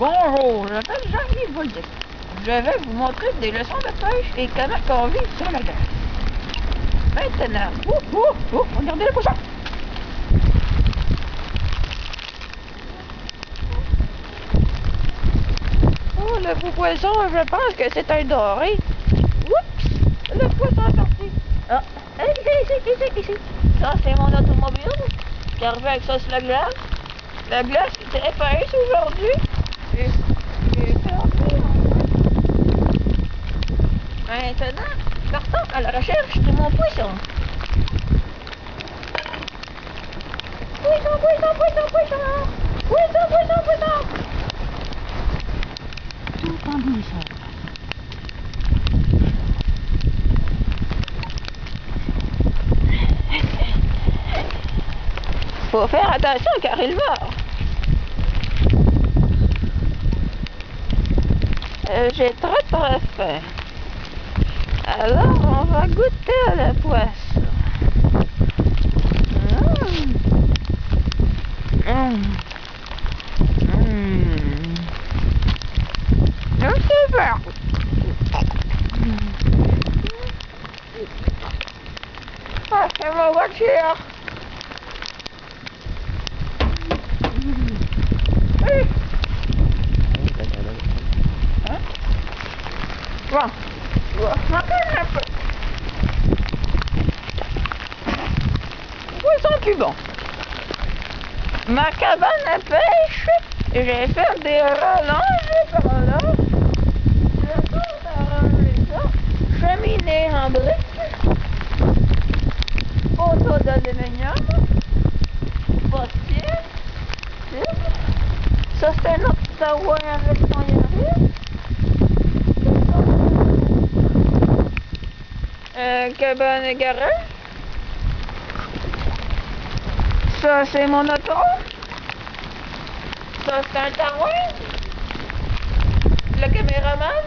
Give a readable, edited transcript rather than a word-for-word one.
Bonjour, je m'appelle Jean-Yves Voldic. Je vais vous montrer des leçons de pêche et comment on vit sur la glace. Maintenant, regardez le poisson! Oh, le beau poisson, je pense que c'est un doré. Oups! Le poisson est sorti. Ah, ici. Ça, c'est mon automobile qui arrive avec ça sur la glace. La glace est très épaisse aujourd'hui. J'ai perdu. Maintenant, partons à la recherche de mon poisson. Poisson. Tout en douceur. Faut faire attention car il mord. J'ai très faim. Alors on va goûter à la poisson. Super. Ah, c'est ma voiture. Hein? Bon, un peu. Poisson cuban. Ma cabane à pêche, je vais faire des rallonges par là. Je compte arranger ça. Cheminée en briques. Poteau d'aluminium. Postier. Ça c'est un Ottawa avec son yarris. Cabane et garage. Ça c'est mon auto. Ça c'est un tarouin. Le caméraman.